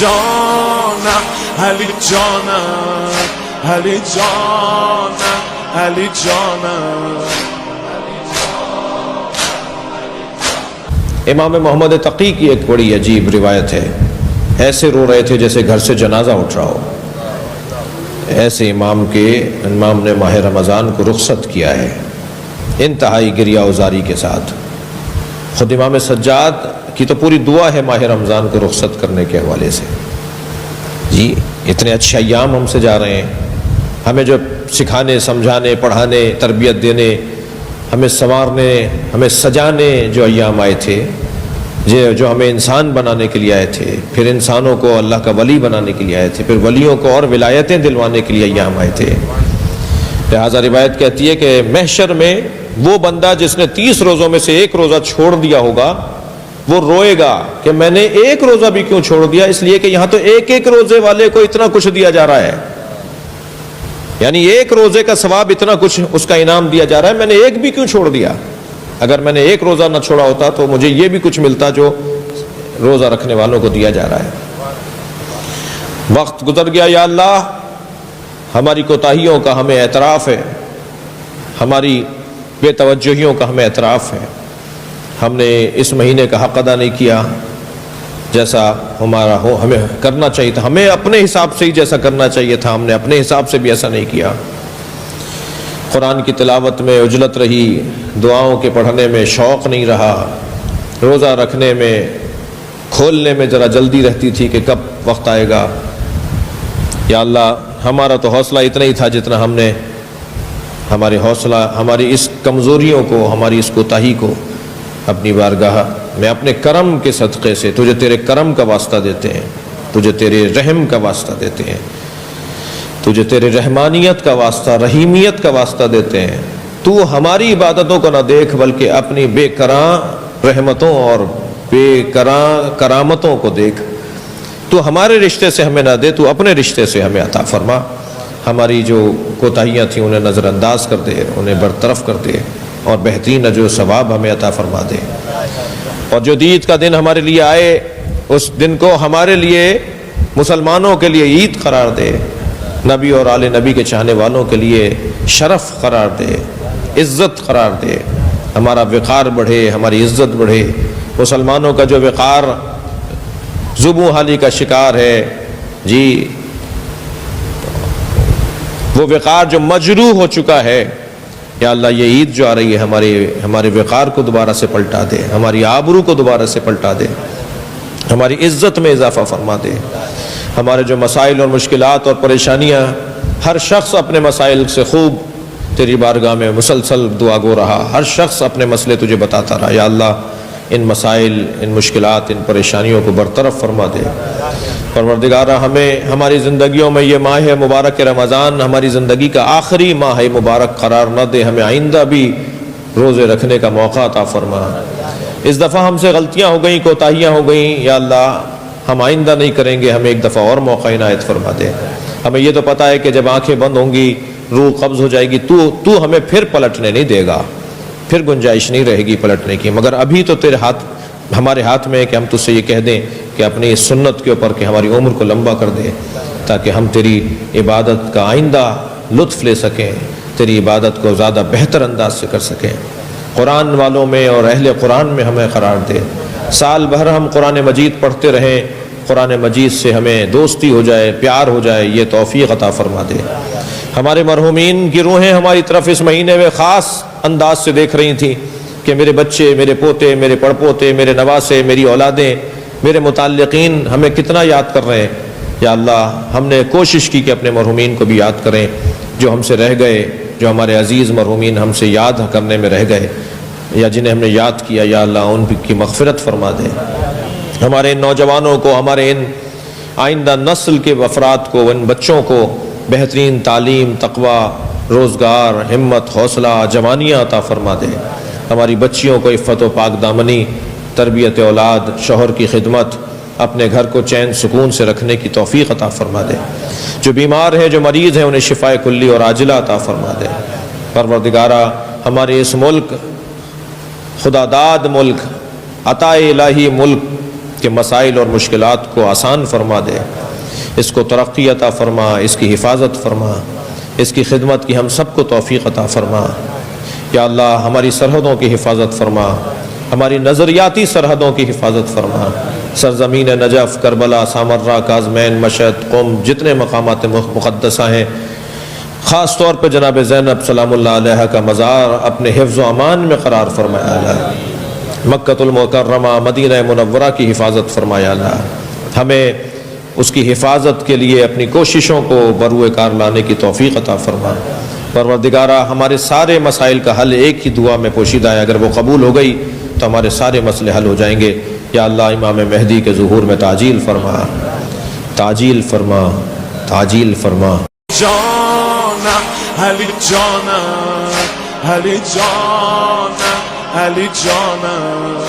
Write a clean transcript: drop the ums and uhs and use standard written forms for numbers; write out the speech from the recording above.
جانم علی جانم علی جانم علی جانم. امام محمد تقی کی ایک بڑی عجیب روایت ہے. ایسے رو رہے تھے جیسے گھر سے جنازہ اٹھ رہا ہو. ایسے امام نے ماہ رمضان کو رخصت کیا ہے انتہائی گریہ وزاری کے ساتھ. خود امام سجاد کی تو پوری دعا ہے ماہ رمضان کو رخصت کرنے کے حوالے سے. جی اتنے اچھے ایام ہم سے جا رہے ہیں, ہمیں جو سکھانے, سمجھانے, پڑھانے, تربیت دینے, ہمیں سنوارنے, ہمیں سجانے جو ایام آئے تھے, جو ہمیں انسان بنانے کے لیے آئے تھے, پھر انسانوں کو اللہ کا ولی بنانے کے لیے آئے تھے, پھر ولیوں کو اور ولایتیں دلوانے کے لیے ایام آئے تھے. لہٰذا روایت کہتی ہے کہ محشر میں وہ بندہ جس نے 30 روزوں میں سے ایک روزہ چھوڑ دیا ہوگا وہ روئے گا کہ میں نے ایک روزہ بھی کیوں چھوڑ دیا, اس لیے کہ یہاں تو ایک ایک روزے والے کو اتنا کچھ دیا جا رہا ہے, یعنی ایک روزے کا ثواب اتنا کچھ اس کا انعام دیا جا رہا ہے, میں نے ایک بھی کیوں چھوڑ دیا. اگر میں نے ایک روزہ نہ چھوڑا ہوتا تو مجھے یہ بھی کچھ ملتا جو روزہ رکھنے والوں کو دیا جا رہا ہے. وقت گزر گیا, یا اللہ ہماری کوتاہیوں کا ہمیں اعتراف ہے, ہماری بے توجہیوں کا ہمیں اعتراف ہے. ہم نے اس مہینے کا حق ادا نہیں کیا جیسا ہمارا ہو ہمیں کرنا چاہیے تھا, ہمیں اپنے حساب سے ہی جیسا کرنا چاہیے تھا ہم نے اپنے حساب سے بھی ایسا نہیں کیا. قرآن کی تلاوت میں عجلت رہی, دعاؤں کے پڑھنے میں شوق نہیں رہا, روزہ رکھنے میں کھولنے میں ذرا جلدی رہتی تھی کہ کب وقت آئے گا. یا اللہ ہمارا تو حوصلہ اتنا ہی تھا جتنا ہم نے ہمارے حوصلہ, ہماری اس کمزوریوں کو, ہماری اس کوتاہی کو اپنی بارگاہ میں اپنے کرم کے صدقے سے, تجھے تیرے کرم کا واسطہ دیتے ہیں, تجھے تیرے رحم کا واسطہ دیتے ہیں, تجھے تیرے رحمانیت کا واسطہ, رحیمیت کا واسطہ دیتے ہیں. تو ہماری عبادتوں کو نہ دیکھ بلکہ اپنی بے کراں رحمتوں اور بے کراں کرامتوں کو دیکھ. تو ہمارے رشتے سے ہمیں نہ دے, تو اپنے رشتے سے ہمیں عطا فرما. ہماری جو کوتاہیاں تھیں انہیں نظر انداز کر دے, انہیں برطرف کر دے, اور بہترین اجر و ثواب ہمیں عطا فرما دے. اور جو عید کا دن ہمارے لیے آئے اس دن کو ہمارے لیے, مسلمانوں کے لیے عید قرار دے, نبی اور آل نبی کے چاہنے والوں کے لیے شرف قرار دے, عزت قرار دے. ہمارا وقار بڑھے, ہماری عزت بڑھے. مسلمانوں کا جو وقار زبوں حالی کا شکار ہے جی, وہ وقار جو مجروح ہو چکا ہے, یا اللہ یہ عید جو آ رہی ہے ہمارے وقار کو دوبارہ سے پلٹا دے, ہماری آبرو کو دوبارہ سے پلٹا دے, ہماری عزت میں اضافہ فرما دے. ہمارے جو مسائل اور مشکلات اور پریشانیاں, ہر شخص اپنے مسائل سے خوب تیری بارگاہ میں مسلسل دعا گو رہا, ہر شخص اپنے مسئلے تجھے بتاتا رہا. یا اللہ ان مسائل, ان مشکلات, ان پریشانیوں کو برطرف فرما دے. پروردگارہ ہمیں ہماری زندگیوں میں یہ ماہ مبارک رمضان ہماری زندگی کا آخری ماہ مبارک قرار نہ دے, ہمیں آئندہ بھی روزے رکھنے کا موقع عطا فرما. اس دفعہ ہم سے غلطیاں ہو گئیں, کوتاہیاں ہو گئیں, یا اللہ ہم آئندہ نہیں کریں گے, ہمیں ایک دفعہ اور موقع عنایت فرما دے. ہمیں یہ تو پتہ ہے کہ جب آنکھیں بند ہوں گی, روح قبض ہو جائے گی, تو ہمیں پھر پلٹنے نہیں دے گا, پھر گنجائش نہیں رہے گی پلٹنے کی. مگر ابھی تو تیرے ہاتھ, ہمارے ہاتھ میں ہے کہ ہم تجھ سے یہ کہہ دیں کہ اپنی اس سنت کے اوپر کہ ہماری عمر کو لمبا کر دے, تاکہ ہم تیری عبادت کا آئندہ لطف لے سکیں, تیری عبادت کو زیادہ بہتر انداز سے کر سکیں. قرآن والوں میں اور اہل قرآن میں ہمیں قرار دے. سال بھر ہم قرآن مجید پڑھتے رہیں, قرآن مجید سے ہمیں دوستی ہو جائے, پیار ہو جائے, یہ توفیق عطا فرما دے. ہمارے مرحومین کی روحیں ہماری طرف اس مہینے میں خاص انداز سے دیکھ رہی تھیں کہ میرے بچے, میرے پوتے, میرے پڑپوتے, میرے نواسے, میری اولادیں, میرے متعلقین ہمیں کتنا یاد کر رہے ہیں. یا اللہ ہم نے کوشش کی کہ اپنے مرحومین کو بھی یاد کریں جو ہم سے رہ گئے, جو ہمارے عزیز مرحومین ہم سے یاد کرنے میں رہ گئے, یا جنہیں ہم نے یاد کیا, یا اللہ ان کی مغفرت فرما دے. ہمارے ان نوجوانوں کو, ہمارے ان آئندہ نسل کے افراد کو, ان بچوں کو بہترین تعلیم, تقوی, روزگار, ہمت, حوصلہ, جوانیاں عطا فرما دے. ہماری بچیوں کو عفت و پاک دامنی, تربیت اولاد, شوہر کی خدمت, اپنے گھر کو چین سکون سے رکھنے کی توفیق عطا فرما دے. جو بیمار ہیں, جو مریض ہیں, انہیں شفائے کلی اور عاجلہ عطا فرما دے. پروردگارہ ہمارے اس ملک, خدا داد ملک, عطائے الہی ملک کہ مسائل اور مشکلات کو آسان فرما دے، اس کو ترقی عطا فرما، اس کی حفاظت فرما، اس کی خدمت کی ہم سب کو توفیق عطا فرما۔ یا اللہ ہماری سرحدوں کی حفاظت فرما، ہماری نظریاتی سرحدوں کی حفاظت فرما۔ سرزمین نجف، کربلا، سامرہ، کاظمین، مشہد، قم، جتنے مقامات مقدسہ ہیں، خاص طور پہ جناب زینب سلام اللہ علیہ کا مزار اپنے حفظ و امان میں قرار فرمایا اللہ۔ مکۃ المکرمہ، مدینہ منورہ کی حفاظت فرمایا اللہ۔ ہمیں اس کی حفاظت کے لیے اپنی کوششوں کو بروئے کار لانے کی توفیق عطا فرما۔ پروردگارہ ہمارے سارے مسائل کا حل ایک ہی دعا میں پوشیدہ ہے، اگر وہ قبول ہو گئی تو ہمارے سارے مسئلے حل ہو جائیں گے۔ یا اللہ امام مہدی کے ظہور میں تعجیل فرما، تعجیل فرما، تعجیل فرما۔ جانم علی جانم، علی جانم، علی جانم